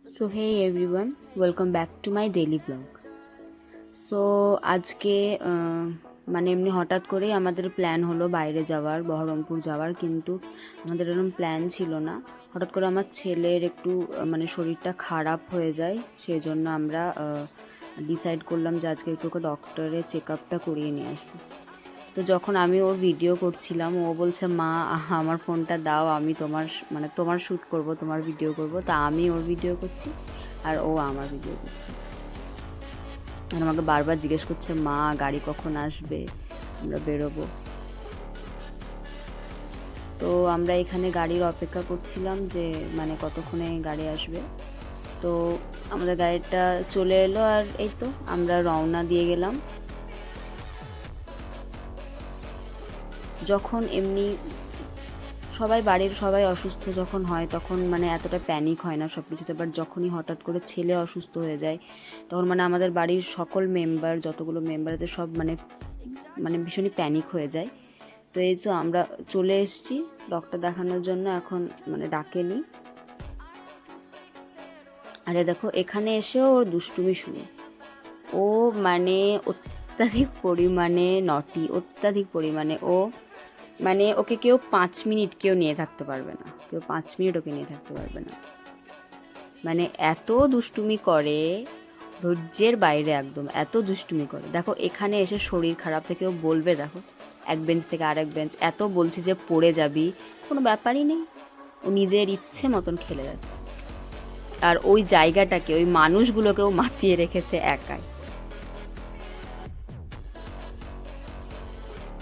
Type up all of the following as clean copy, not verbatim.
So hey everyone, welcome back to my daily vlog. So আজকে মানে এমনি হঠাৎ করেই আমাদের প্ল্যান হলো বাইরে যাওয়ার, বহরমপুর যাওয়ার, কিন্তু আমাদের এরকম প্ল্যান ছিল না। হঠাৎ করে আমার ছেলের একটু মানে শরীরটা খারাপ হয়ে যায়, সেই জন্য আমরা ডিসাইড করলাম যে আজকে একটু ডক্টরের চেক আপটা করিয়ে নিয়ে আসবো। তো যখন আমি ওর ভিডিও করছিলাম, ও বলছে মা আমার ফোনটা দাও, আমি তোমার শ্যুট করব, তোমার ভিডিও করব। তা আমি ওর ভিডিও করছি আর ও আমার ভিডিও করছে। আর আমাকে বারবার জিজ্ঞেস করছে মা গাড়ি কখন আসবে, আমরা বেরোবো। তো আমরা এখানে গাড়ির অপেক্ষা করছিলাম যে মানে কতক্ষণে গাড়ি আসবে। তো আমাদের গাড়িটা চলে এলো আর এই তো আমরা রওনা দিয়ে গেলাম। যখন এমনি বাড়ির সবাই অসুস্থ যখন হয় তখন মানে এতটা প্যানিক হয় না সব কিছুতে, বাট যখনই হঠাৎ করে ছেলে অসুস্থ হয়ে যায় তখন মানে আমাদের বাড়ির সকল মেম্বার, যতগুলো মেম্বার আছে সব মানে মানে ভীষণই প্যানিক হয়ে যায়। তো এই তো আমরা চলে এসেছি ডক্টর দেখানোর জন্য, এখন মানে ডাকেনি। আরে দেখো এখানে এসেও ওর দুষ্টুমি শুনি। ও মানে অত্যাধিক পরিমাণে নটি, অত্যাধিক পরিমাণে। ও মানে ওকে কেউ 5 মিনিট কেউ নিয়ে থাকতে পারবে না, কেউ 5 মিনিট ওকে নিয়ে থাকতে পারবে না। মানে এত দুষ্টুমি করে, ধৈর্যের বাইরে একদম, এত দুষ্টুমি করে। দেখো এখানে এসে শরীর খারাপ থেকেও বলবে, দেখো এক বেঞ্চ থেকে আরেক বেঞ্চ, এত বলছি যে পড়ে যাবি, কোনো ব্যাপারই নেই, ও নিজের ইচ্ছে মতন খেলে যাচ্ছে। আর ওই জায়গাটাকে, ওই মানুষগুলোকেও মাতিয়ে রেখেছে একাই।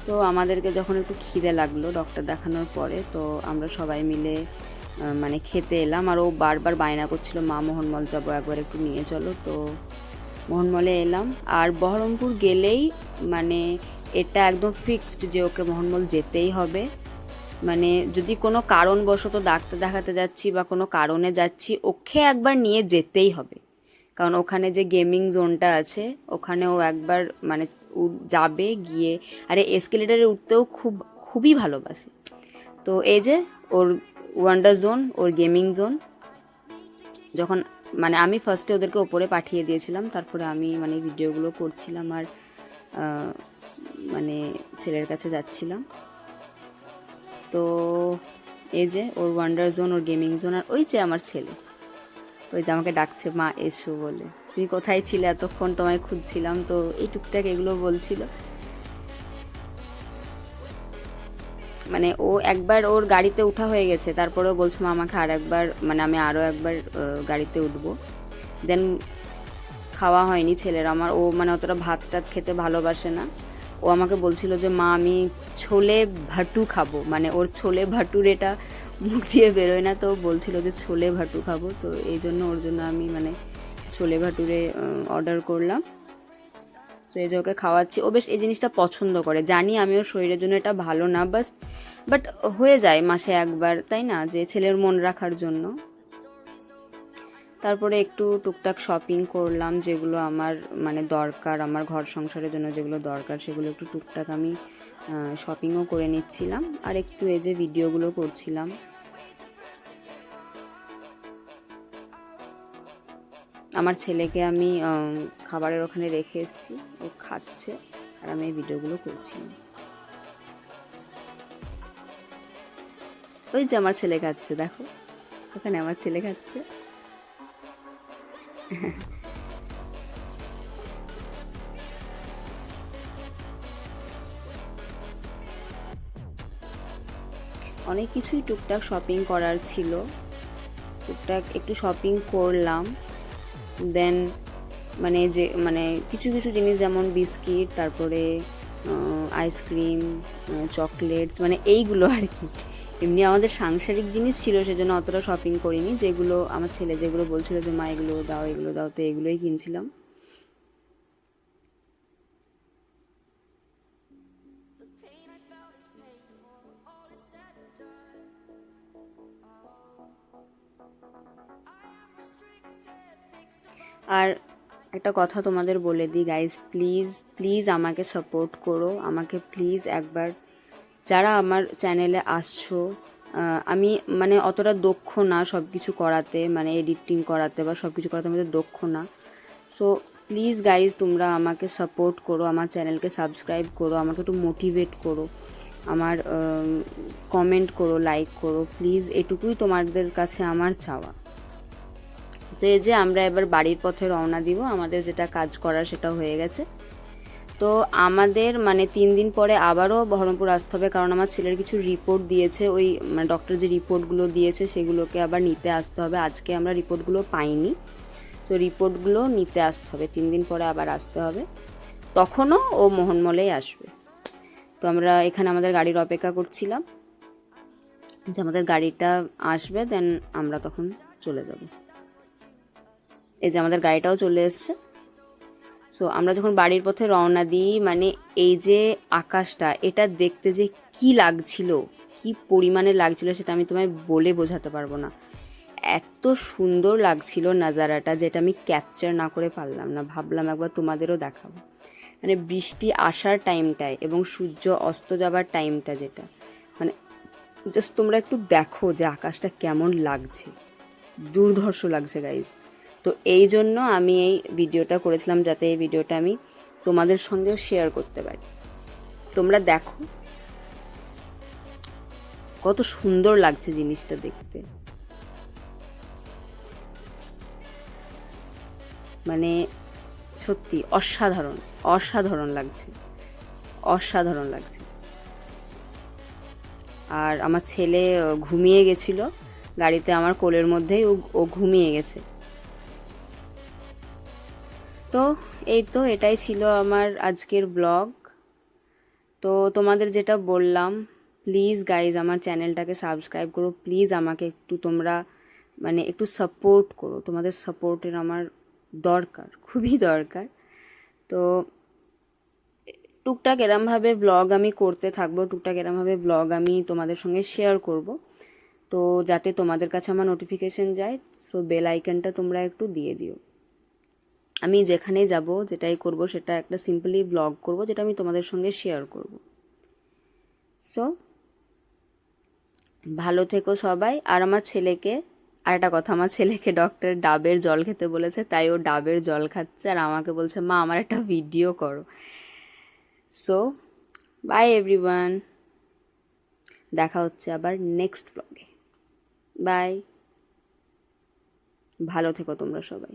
সো আমাদেরকে যখন একটু খিদে লাগলো ডক্টর দেখানোর পরে, তো আমরা সবাই মিলে মানে খেতে এলাম। আর ও বারবার বায়না করছিল মা মোহনমল যাবো, একবার একটু নিয়ে চলো। তো মোহনমলে এলাম। আর বহরমপুর গেলেই মানে এটা একদম ফিক্সড যে ওকে মোহনমল যেতেই হবে। মানে যদি কোনো কারণবশত ডাক্তার দেখাতে যাচ্ছি বা কোনো কারণে যাচ্ছি, ওকে একবার নিয়ে যেতেই হবে। কারণ ওখানে যে গেমিং জোনটা আছে ওখানে ও একবার মানে যাবে গিয়ে। আরে এসকেলেটারে উঠতেও খুবই ভালোবাসে। তো এই যে ওর ওয়ান্ডার জোন, ওর গেমিং জোন। যখন মানে আমি ফার্স্টে ওদেরকে ওপরে পাঠিয়ে দিয়েছিলাম, তারপরে আমি মানে ভিডিওগুলো করছিলাম আর মানে ছেলের কাছে যাচ্ছিলাম। তো এই যে ওর ওয়ান্ডার জোন, ওর গেমিং জোন। আর ওই যে আমার ছেলে, ওই যে আমাকে ডাকছে মা এসো বলে, তুমি কোথায় ছিলে এতক্ষণ, তোমায় খুঁজছিলাম। তো এই টুকটাক এগুলো বলছিল। মানে ও একবার ওর গাড়িতে উঠা হয়ে গেছে, তারপরেও বলছে মা আমাকে আর একবার, মানে আমি আরও একবার গাড়িতে উঠবো। দেন খাওয়া হয়নি ছেলের আমার। ও মানে অতটা ভাত টাত খেতে ভালোবাসে না। ও আমাকে বলছিল যে মা আমি ছোলে ভাটু খাবো, মানে ওর ছোলে ভাটুর এটা মুখ দিয়ে বেরোয় না, তো বলছিল যে ছোলে ভাটু খাবো। তো এই জন্য ওর জন্য আমি মানে ছোলে ভাটুরে অর্ডার করলাম। তো এই যে ওকে খাওয়াচ্ছি। ও বেশ এই জিনিসটা পছন্দ করে, জানি আমি ওর শরীরের জন্য এটা ভালো না, বাট হয়ে যায় মাসে একবার, তাই না, যে ছেলের মন রাখার জন্য। তারপরে একটু টুকটাক শপিং করলাম, যেগুলো আমার মানে দরকার, আমার ঘর সংসারের জন্য যেগুলো দরকার সেগুলো একটু টুকটাক আমি শপিংও করে নিচ্ছিলাম। আর একটু এই যে ভিডিওগুলো করছিলাম। আমার ছেলেকে আমি খাবারের ওখানে রেখে এসেছি, ও খাচ্ছে আর আমি এই ভিডিওগুলো করছিলাম। ওই যে আমার ছেলে খাচ্ছে, দেখো ওখানে আমার ছেলে খাচ্ছে। অনেক কিছুই টুকটাক শপিং করার ছিল, টুকটাক একটু শপিং করলাম। দেন মানে যে মানে কিছু কিছু জিনিস যেমন বিস্কিট, তারপরে আইসক্রিম, চকলেটস, মানে এইগুলো আর কি। এমনি আমাদের সাংসারিক জিনিস ছিল, সেজন্য অতটা শপিং করিনি। যেগুলো আমার ছেলে যেগুলো বলছিল যে মা এগুলো দাও এগুলো দাও, তো এগুলোই কিনছিলাম। আর একটা কথা তোমাদের বলে দিই গাইজ, প্লিজ প্লিজ আমাকে সাপোর্ট করো, আমাকে প্লিজ একবার, যারা আমার চ্যানেলে আসছো আমি মানে অতটা দক্ষ না সব কিছু করাতে, মানে এডিটিং করাতে বা সব কিছু করাতে আমাদের দক্ষ না। সো প্লিজ গাইজ তোমরা আমাকে সাপোর্ট করো, আমার চ্যানেলকে সাবস্ক্রাইব করো, আমাকে একটু মোটিভেট করো, আমার কমেন্ট করো, লাইক করো প্লিজ, এটুকুই তোমাদের কাছে আমার চাওয়া। তো এই যে আমরা এবার বাড়ির পথে রওনা দিব, আমাদের যেটা কাজ করার সেটা হয়ে গেছে। তো আমাদের মানে 3 দিন পরে আবারও বহরমপুর আসতে হবে, কারণ আমার ছেলের কিছু রিপোর্ট দিয়েছে, ওই মানে ডক্টর যে রিপোর্টগুলো দিয়েছে সেগুলোকে আবার নিতে আসতে হবে। আজকে আমরা রিপোর্টগুলো পাইনি, তো রিপোর্টগুলো নিতে আসতে হবে, 3 দিন পরে আবার আসতে হবে, তখনও ও মোহনমলেই আসবে। তো আমরা এখানে আমাদের গাড়ির অপেক্ষা করছিলাম যে আমাদের গাড়িটা আসবে, দেন আমরা তখন চলে যাব। এই যে আমাদের গাড়িটাও চলে এসছে। সো আমরা যখন বাড়ির পথে রওনা দিই, মানে এই যে আকাশটা, এটা দেখতে যে কি লাগছিল, কি পরিমাণে লাগছিল সেটা আমি তোমায় বলে বোঝাতে পারবো না। এত সুন্দর লাগছিল নাজারাটা, যেটা আমি ক্যাপচার না করে পারলাম না। ভাবলাম একবার তোমাদেরও দেখাবো, মানে বৃষ্টি আসার টাইমটায় এবং সূর্য অস্ত যাবার টাইমটা, যেটা মানে জাস্ট তোমরা একটু দেখো যে আকাশটা কেমন লাগছে, দুর্ধর্ষ লাগছে গাইজ। তো এই জন্য আমি এই ভিডিওটা করেছিলাম, যাতে এই ভিডিওটা আমি তোমাদের সঙ্গেও শেয়ার করতে পারি। তোমরা দেখো কত সুন্দর লাগছে জিনিসটা দেখতে, মানে সত্যি অসাধারণ অসাধারণ লাগছে, অসাধারণ লাগছে। আর আমার ছেলে ঘুমিয়ে গেছিল গাড়িতে, আমার কোলের মধ্যেই ও ঘুমিয়ে গেছে। তো এই তো এটাই ছিল আমার আজকের ব্লগ। তো তোমাদের যেটা বললাম, প্লিজ গাইজ আমার চ্যানেলটাকে সাবস্ক্রাইব করো, প্লিজ আমাকে একটু তোমরা মানে একটু সাপোর্ট করো, তোমাদের সাপোর্টের আমার দরকার, খুবই দরকার। তো টুকটাক এরমভাবে ব্লগ আমি করতে থাকবো, টুকটাক এরমভাবে ব্লগ আমি তোমাদের সঙ্গে শেয়ার করব, তো যাতে তোমাদের কাছে আমার নোটিফিকেশন যায়। সো বেল আইকনটা তোমরা একটু দিয়ে দিও। আমি যেখানেই যাব, যেটাই করব, সেটা একটা সিম্পলি ব্লগ করব, যেটা আমি তোমাদের সঙ্গে শেয়ার করব। সো ভালো থেকো সবাই। আর আমার ছেলেকে আর একটা কথা, আমার ছেলেকে ডক্টর ডাবের জল খেতে বলেছে, তাই ও ডাবের জল খাচ্ছে, আর আমাকে বলছে মা আমার একটা ভিডিও করো। সো বাই এভরিওয়ান, দেখা হচ্ছে আবার নেক্সট ব্লগে। বাই, ভালো থেকো তোমরা সবাই।